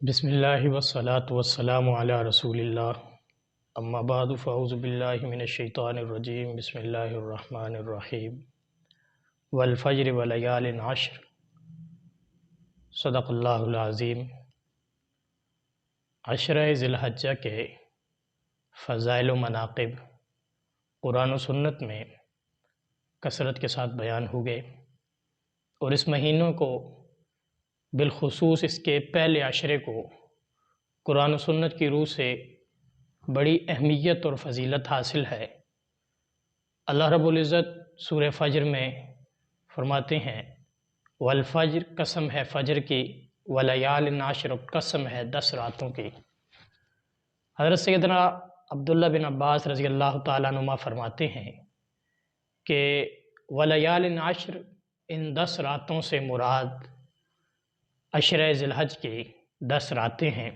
بسم اللہ والصلاة والسلام علی رسول اللہ اما بعد فاعوذ باللہ من الشیطان الرجیم بسم اللہ الرحمن الرحیم والفجر ولیال عشر صدق اللہ العظیم۔ عشرہ ذی الحجہ کے فضائل و مناقب قرآن و سنت میں کثرت کے ساتھ بیان ہوئے، اور اس مہینوں کو بالخصوص اس کے پہلے عشرے کو قرآن و سنت کی روح سے بڑی اہمیت اور فضیلت حاصل ہے۔ اللہ رب العزت سورہ فجر میں فرماتے ہیں والفجر، قسم ہے فجر کی، ولیال عشر، قسم ہے 10 راتوں کی۔ حضرت سیدنا عبداللہ بن عباس رضی اللہ تعالیٰ عنہما فرماتے ہیں کہ ولیال عشر، ان 10 راتوں سے مراد عشرہ ذی الحج کی 10 راتیں ہیں۔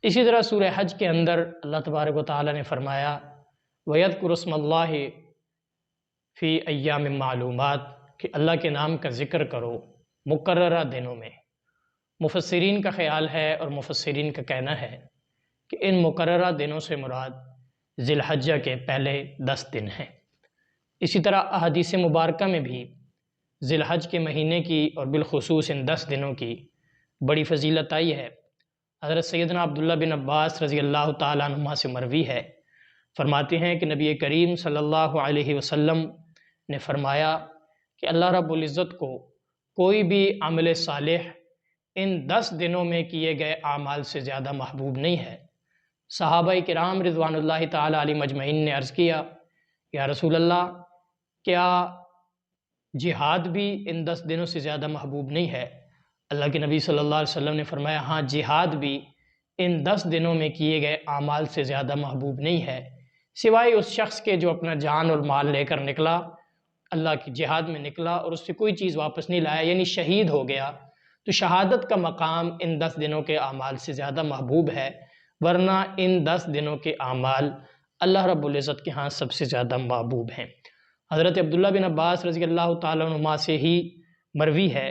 اسی طرح سورہ حج کے اندر اللہ تبارک و تعالیٰ نے فرمایا وَيَذْكُرُ اسْمَ اللَّهِ فِي أَيَّامٍ مَّعْلُومَاتٍ، کہ اللہ کے نام کا ذکر کرو مقررہ دنوں میں۔ مفسرین کا خیال ہے اور مفسرین کا کہنا ہے کہ ان مقررہ دنوں سے مراد ذی الحجہ کے پہلے 10 دن ہیں۔ اسی طرح احادیث مبارکہ میں بھی ذی الحج کے مہینے کی اور بالخصوص ان 10 دنوں کی بڑی فضیلت آئی ہے۔ حضرت سیدنا عبداللہ بن عباس رضی اللہ تعالیٰ عنہما سے مروی ہے، فرماتے ہیں کہ نبی کریم صلی اللہ علیہ وسلم نے فرمایا کہ اللہ رب العزت کو کوئی بھی عمل صالح ان 10 دنوں میں کیے گئے اعمال سے زیادہ محبوب نہیں ہے۔ صحابہ کرام رضوان اللہ تعالیٰ علیہ مجمعین نے عرض کیا یا رسول اللہ، کیا جہاد بھی ان 10 دنوں سے زیادہ محبوب نہیں ہے؟ اللہ کے نبی صلی اللہ علیہ وسلم نے فرمایا ہاں، جہاد بھی ان 10 دنوں میں کیے گئے اعمال سے زیادہ محبوب نہیں ہے، سوائے اس شخص کے جو اپنا جان اور مال لے کر نکلا، اللہ کی جہاد میں نکلا اور اس سے کوئی چیز واپس نہیں لایا، یعنی شہید ہو گیا۔ تو شہادت کا مقام ان 10 دنوں کے اعمال سے زیادہ محبوب ہے، ورنہ ان 10 دنوں کے اعمال اللہ رب العزت کے ہاں سب سے زیادہ محبوب ہیں۔ حضرت عبداللہ بن عباس رضی اللہ تعالیٰ عنہما سے ہی مروی ہے،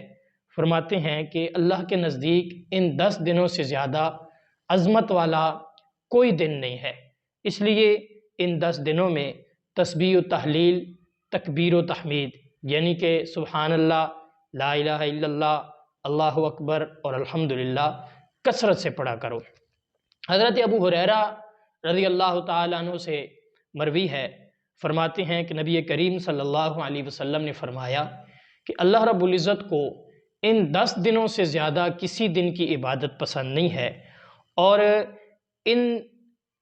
فرماتے ہیں کہ اللہ کے نزدیک ان 10 دنوں سے زیادہ عظمت والا کوئی دن نہیں ہے، اس لیے ان 10 دنوں میں تسبیح و تحلیل، تکبیر و تحمید، یعنی کہ سبحان اللہ، لا الہ الا اللہ، اللہ اکبر اور الحمدللہ کثرت سے پڑھا کرو۔ حضرت ابو ہریرہ رضی اللہ تعالیٰ عنہ سے مروی ہے، فرماتے ہیں کہ نبی کریم صلی اللہ علیہ وسلم نے فرمایا کہ اللہ رب العزت کو ان 10 دنوں سے زیادہ کسی دن کی عبادت پسند نہیں ہے، اور ان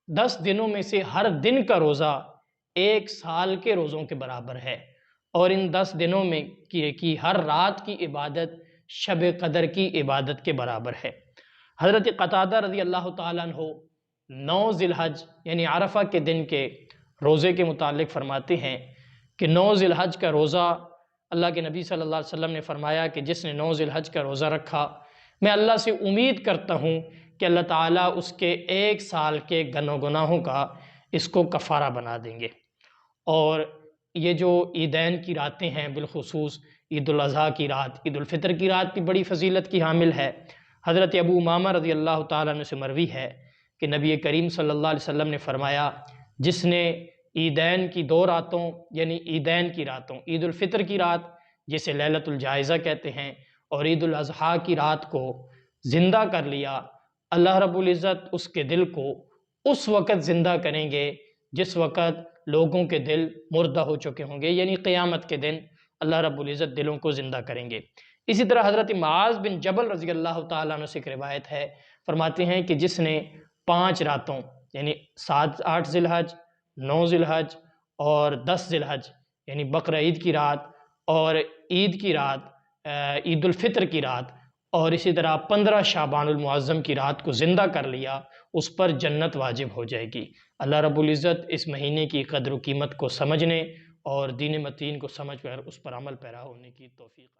10 دنوں میں سے ہر دن کا روزہ 1 سال کے روزوں کے برابر ہے، اور ان 10 دنوں میں کی ہر رات کی عبادت شب قدر کی عبادت کے برابر ہے۔ حضرت قتادہ رضی اللہ تعالیٰ عنہ 9 ذی الحج یعنی عرفہ کے دن کے روزے کے متعلق فرماتے ہیں کہ 9 ذی الحج کا روزہ، اللہ کے نبی صلی اللہ علیہ وسلم نے فرمایا کہ جس نے 9 ذی الحج کا روزہ رکھا، میں اللہ سے امید کرتا ہوں کہ اللہ تعالیٰ اس کے 1 سال کے گناہوں کا اس کو کفارہ بنا دیں گے۔ اور یہ جو عیدین کی راتیں ہیں، بالخصوص عید الاضحیٰ کی رات، عید الفطر کی رات بھی بڑی فضیلت کی حامل ہے۔ حضرت ابو امامہ رضی اللہ تعالیٰ عنہ سے مروی ہے کہ نبی کریم صلی اللہ علیہ وسلم نے فرمایا جس نے عیدین کی 2 راتوں یعنی عیدین کی راتوں، عید الفطر کی رات جسے لیلۃ الجائزہ کہتے ہیں، اور عید الاضحیٰ کی رات کو زندہ کر لیا، اللہ رب العزت اس کے دل کو اس وقت زندہ کریں گے جس وقت لوگوں کے دل مردہ ہو چکے ہوں گے، یعنی قیامت کے دن اللہ رب العزت دلوں کو زندہ کریں گے۔ اسی طرح حضرت معاذ بن جبل رضی اللہ تعالیٰ عنہ سے ایک روایت ہے، فرماتے ہیں کہ جس نے 5 راتوں یعنی 8 ذی الحج، 9 ذی الحج اور 10 ذی الحج یعنی بقرہ عید کی رات اور عید کی رات، عید الفطر کی رات، اور اسی طرح 15 شعبان المعظم کی رات کو زندہ کر لیا، اس پر جنت واجب ہو جائے گی۔ اللہ رب العزت اس مہینے کی قدر و قیمت کو سمجھنے اور دین متین کو سمجھ کر اس پر عمل پیرا ہونے کی توفیق